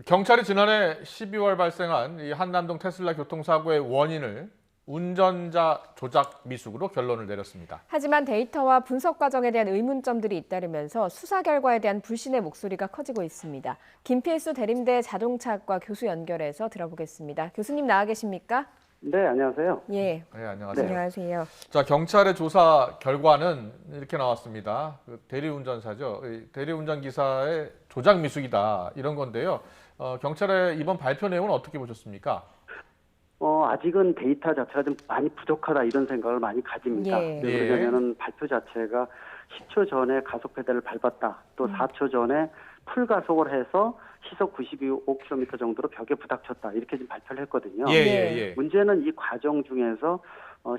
경찰이 지난해 12월 발생한 이 한남동 테슬라 교통사고의 원인을 운전자 조작 미숙으로 결론을 내렸습니다. 하지만 데이터와 분석 과정에 대한 의문점들이 잇따르면서 수사 결과에 대한 불신의 목소리가 커지고 있습니다. 김필수 대림대 자동차학과 교수 연결해서 들어보겠습니다. 교수님 나와 계십니까? 네, 안녕하세요. 예. 네, 안녕하세요. 안녕하세요. 자, 경찰의 조사 결과는 이렇게 나왔습니다. 그 대리운전사죠. 이 대리운전 기사의 조작 미숙이다 이런 건데요. 경찰의 이번 발표 내용은 어떻게 보셨습니까? 아직은 데이터 자체가 좀 많이 부족하다 이런 생각을 많이 가집니다. 예. 왜 그러냐면은 발표 자체가 10초 전에 가속 페달을 밟았다. 또 4초 전에 풀 가속을 해서 시속 95km 정도로 벽에 부닥쳤다. 이렇게 지금 발표를 했거든요. 예. 문제는 이 과정 중에서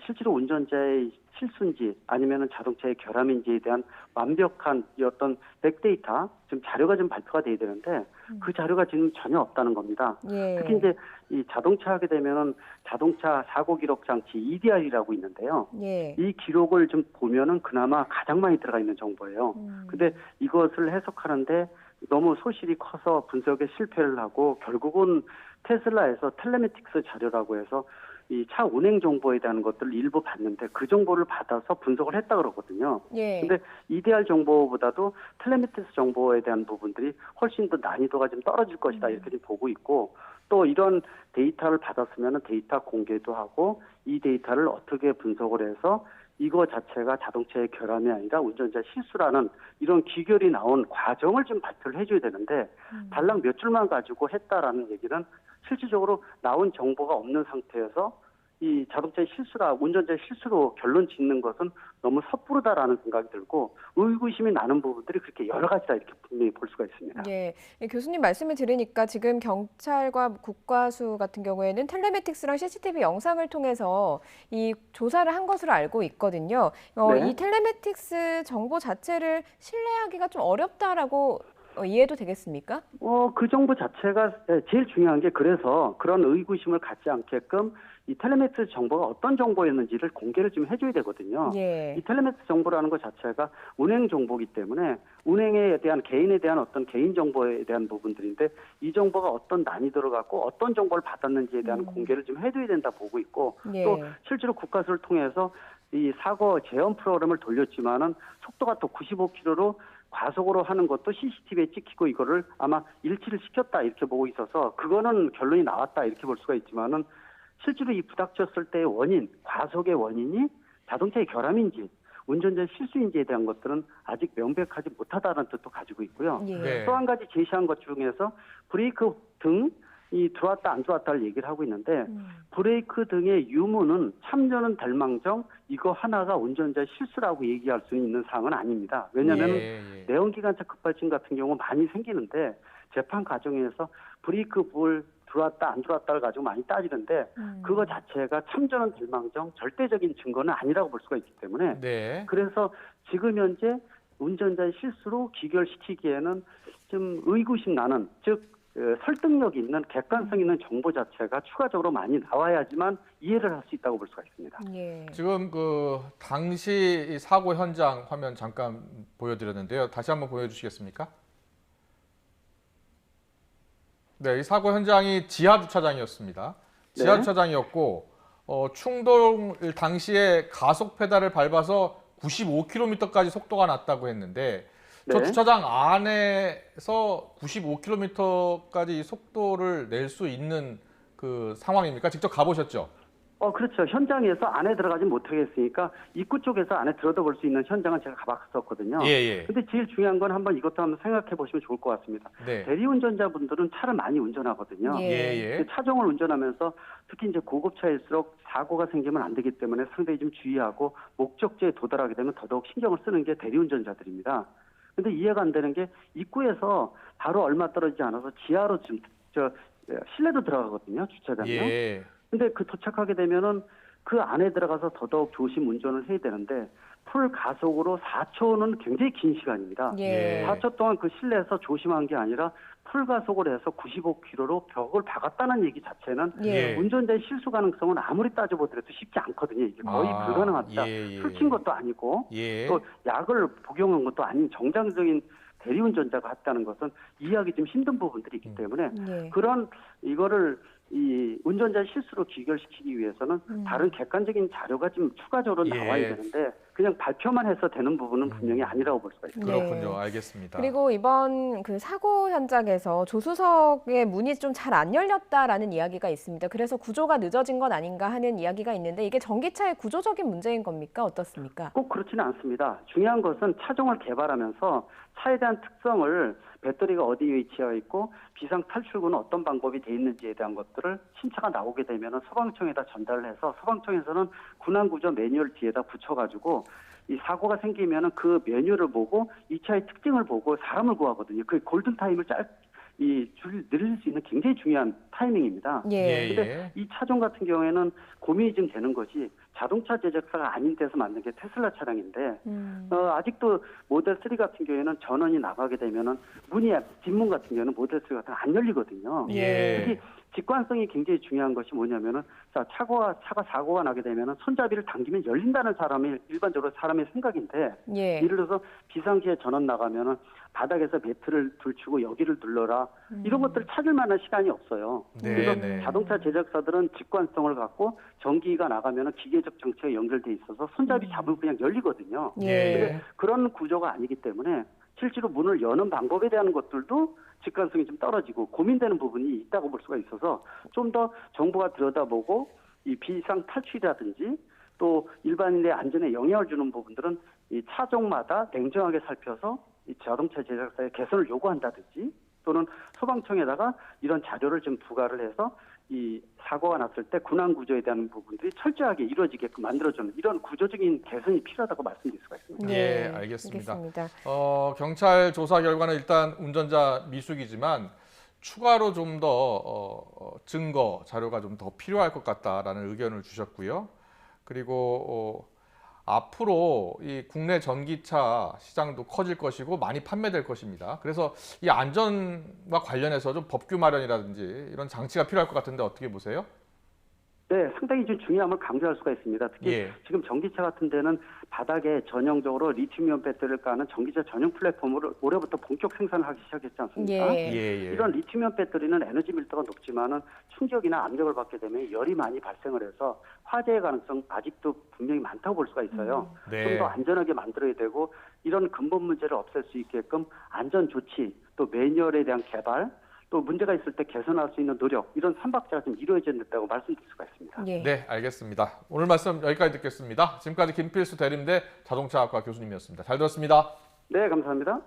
실제로 운전자의 실수인지 아니면은 자동차의 결함인지에 대한 완벽한 이 어떤 백데이터, 지금 자료가 좀 발표가 돼야 되는데 그 자료가 지금 전혀 없다는 겁니다. 예. 특히 이제 이 자동차 하게 되면은 자동차 사고 기록 장치 EDR이라고 있는데요. 예. 이 기록을 좀 보면은 그나마 가장 많이 들어가 있는 정보예요. 근데 이것을 해석하는데 너무 소실이 커서 분석에 실패를 하고 결국은 테슬라에서 텔레메틱스 자료라고 해서 이 차 운행 정보에 대한 것들을 일부 봤는데 그 정보를 받아서 분석을 했다 그러거든요. 예. 근데 EDR 정보보다도 텔레메틱스 정보에 대한 부분들이 훨씬 더 난이도가 좀 떨어질 것이다 이렇게 좀 보고 있고 또 이런 데이터를 받았으면 데이터 공개도 하고 이 데이터를 어떻게 분석을 해서 이거 자체가 자동차의 결함이 아니라 운전자 실수라는 이런 귀결이 나온 과정을 좀 발표를 해줘야 되는데 달랑 몇 줄만 가지고 했다라는 얘기는 실질적으로 나온 정보가 없는 상태에서 이 자동차의 실수라 운전자의 실수로 결론 짓는 것은 너무 섣부르다라는 생각이 들고 의구심이 나는 부분들이 그렇게 여러 가지다 이렇게 분명히 볼 수가 있습니다. 예. 교수님 말씀을 들으니까 지금 경찰과 국과수 같은 경우에는 텔레메틱스랑 CCTV 영상을 통해서 이 조사를 한 것으로 알고 있거든요. 네. 이 텔레메틱스 정보 자체를 신뢰하기가 좀 어렵다라고 이해도 되겠습니까? 그 정보 자체가 제일 중요한 게 그래서 그런 의구심을 갖지 않게끔 이 텔레메틱스 정보가 어떤 정보였는지를 공개를 좀 해줘야 되거든요. 예. 이 텔레메틱스 정보라는 것 자체가 운행 정보이기 때문에 운행에 대한 개인에 대한 어떤 개인 정보에 대한 부분들인데 이 정보가 어떤 난이도를 갖고 어떤 정보를 받았는지에 대한 공개를 좀 해줘야 된다 보고 있고 예. 또 실제로 국가수를 통해서 이 사고 재현 프로그램을 돌렸지만은 속도가 또 95km로 과속으로 하는 것도 CCTV에 찍히고 이거를 아마 일치를 시켰다 이렇게 보고 있어서 그거는 결론이 나왔다 이렇게 볼 수가 있지만은 실제로 이 부닥쳤을 때의 원인, 과속의 원인이 자동차의 결함인지 운전자의 실수인지에 대한 것들은 아직 명백하지 못하다는 뜻도 가지고 있고요. 예. 네. 또 한 가지 제시한 것 중에서 브레이크 등이 들어왔다 안 들어왔다를 얘기를 하고 있는데 브레이크 등의 유무는 참조는 될 망정 이거 하나가 운전자의 실수라고 얘기할 수 있는 사항은 아닙니다. 왜냐하면 내연기관차 급발진 같은 경우 많이 생기는데 재판 과정에서 브레이크 볼 들어왔다 안 들어왔다를 가지고 많이 따지는데 그거 자체가 참조는 될 망정 절대적인 증거는 아니라고 볼 수가 있기 때문에 네. 그래서 지금 현재 운전자의 실수로 기결시키기에는 좀 의구심 나는 즉 설득력 있는 객관성 있는 정보 자체가 추가적으로 많이 나와야지만 이해를 할 수 있다고 볼 수가 있습니다. 예. 지금 그 당시 이 사고 현장 화면 잠깐 보여드렸는데요. 다시 한번 보여주시겠습니까? 네, 이 사고 현장이 지하 주차장이었습니다. 지하 네. 주차장이었고 충돌 당시에 가속 페달을 밟아서 95km까지 속도가 났다고 했는데 저 네. 주차장 안에서 95km까지 속도를 낼 수 있는 그 상황입니까? 직접 가보셨죠? 그렇죠. 현장에서 안에 들어가지 못하겠으니까 입구 쪽에서 안에 들어다 볼 수 있는 현장은 제가 가봤었거든요. 예. 근데 제일 중요한 건 한번 이것도 한번 생각해 보시면 좋을 것 같습니다. 네. 대리운전자분들은 차를 많이 운전하거든요. 예. 차종을 운전하면서 특히 이제 고급차일수록 사고가 생기면 안 되기 때문에 상당히 좀 주의하고 목적지에 도달하게 되면 더더욱 신경을 쓰는 게 대리운전자들입니다. 근데 이해가 안 되는 게 입구에서 바로 얼마 떨어지지 않아서 지하로 좀 실내도 들어가거든요. 주차장이요. 예. 근데 그 도착하게 되면은 그 안에 들어가서 더더욱 조심 운전을 해야 되는데 풀 가속으로 4초는 굉장히 긴 시간입니다. 예. 4초 동안 그 실내에서 조심한 게 아니라 풀 가속을 해서 95km로 벽을 박았다는 얘기 자체는 예. 운전자의 실수 가능성은 아무리 따져보더라도 쉽지 않거든요. 이게 거의 불가능합니다. 술 친 것도 아니고 예. 또 약을 복용한 것도 아닌 정상적인 대리운전자가 했다는 것은 이해하기 좀 힘든 부분들이 있기 때문에 예. 그런 이거를 이 운전자 실수로 귀결시키기 위해서는 다른 객관적인 자료가 좀 추가적으로 예. 나와야 되는데 그냥 발표만 해서 되는 부분은 분명히 아니라고 볼 수가 있습니다. 그렇군요. 네. 알겠습니다. 그리고 이번 그 사고 현장에서 조수석의 문이 좀 잘 안 열렸다라는 이야기가 있습니다. 그래서 구조가 늦어진 건 아닌가 하는 이야기가 있는데 이게 전기차의 구조적인 문제인 겁니까? 어떻습니까? 꼭 그렇지는 않습니다. 중요한 것은 차종을 개발하면서 차에 대한 특성을 배터리가 어디에 위치하여 있고 비상 탈출구는 어떤 방법이 돼 있는지에 대한 것들을 신차가 나오게 되면 소방청에다 전달을 해서 소방청에서는 군안구조 매뉴얼 뒤에다 붙여가지고 이 사고가 생기면은 그 매뉴얼을 보고 이 차의 특징을 보고 사람을 구하거든요. 그 골든 타임을 늘릴 수 있는 굉장히 중요한 타이밍입니다. 예. 근데 이 차종 같은 경우에는 고민이 좀 되는 것이 자동차 제작사가 아닌 데서 만든 게 테슬라 차량인데 아직도 모델 3 같은 경우에는 전원이 나가게 되면은 문이 뒷문 같은 경우는 모델 3 같은 거 안 열리거든요. 예. 특히 직관성이 굉장히 중요한 것이 뭐냐면은 자 차가 사고가 나게 되면은 손잡이를 당기면 열린다는 일반적으로 사람의 생각인데 예. 예를 들어서 비상시에 전원 나가면은 바닥에서 매트를 들추고 여기를 눌러라 이런 것들을 찾을 만한 시간이 없어요. 네, 그래서 네. 자동차 제작사들은 직관성을 갖고 전기가 나가면은 기계적 정체가 연결돼 있어서 손잡이 잡으면 그냥 열리거든요. 예. 근데 그런 구조가 아니기 때문에 실제로 문을 여는 방법에 대한 것들도 직관성이 좀 떨어지고 고민되는 부분이 있다고 볼 수가 있어서 좀 더 정부가 들여다보고 이 비상 탈출이라든지 또 일반인의 안전에 영향을 주는 부분들은 이 차종마다 냉정하게 살펴서 이 자동차 제작사에 개선을 요구한다든지 또는 소방청에다가 이런 자료를 좀 부과를 해서 이 사고가 났을 때 군안 구조에 대한 부분들이 철저하게 이루어지게끔 만들어주는 이런 구조적인 개선이 필요하다고 말씀드릴 수가 있습니다. 예, 알겠습니다. 알겠습니다. 경찰 조사 결과는 일단 운전자 미숙이지만 추가로 좀 더 증거 자료가 좀 더 필요할 것 같다라는 의견을 주셨고요. 그리고 앞으로 이 국내 전기차 시장도 커질 것이고 많이 판매될 것입니다. 그래서 이 안전과 관련해서 좀 법규 마련이라든지 이런 장치가 필요할 것 같은데 어떻게 보세요? 네, 상당히 좀 중요함을 강조할 수가 있습니다. 특히 예. 지금 전기차 같은 데는 바닥에 전형적으로 리튬이온 배터리를 까는 전기차 전용 플랫폼을 올해부터 본격 생산을 하기 시작했지 않습니까? 예. 예. 이런 리튬이온 배터리는 에너지 밀도가 높지만은 충격이나 압력을 받게 되면 열이 많이 발생을 해서 화재의 가능성 아직도 분명히 많다고 볼 수가 있어요. 네. 좀 더 안전하게 만들어야 되고 이런 근본 문제를 없앨 수 있게끔 안전 조치 또 매뉴얼에 대한 개발 또 문제가 있을 때 개선할 수 있는 노력 이런 삼박자가 좀 이루어져야 된다고 말씀드릴 수가 있습니다. 예. 네, 알겠습니다. 오늘 말씀 여기까지 듣겠습니다. 지금까지 김필수 대림대 자동차학과 교수님이었습니다. 잘 들었습니다. 네, 감사합니다.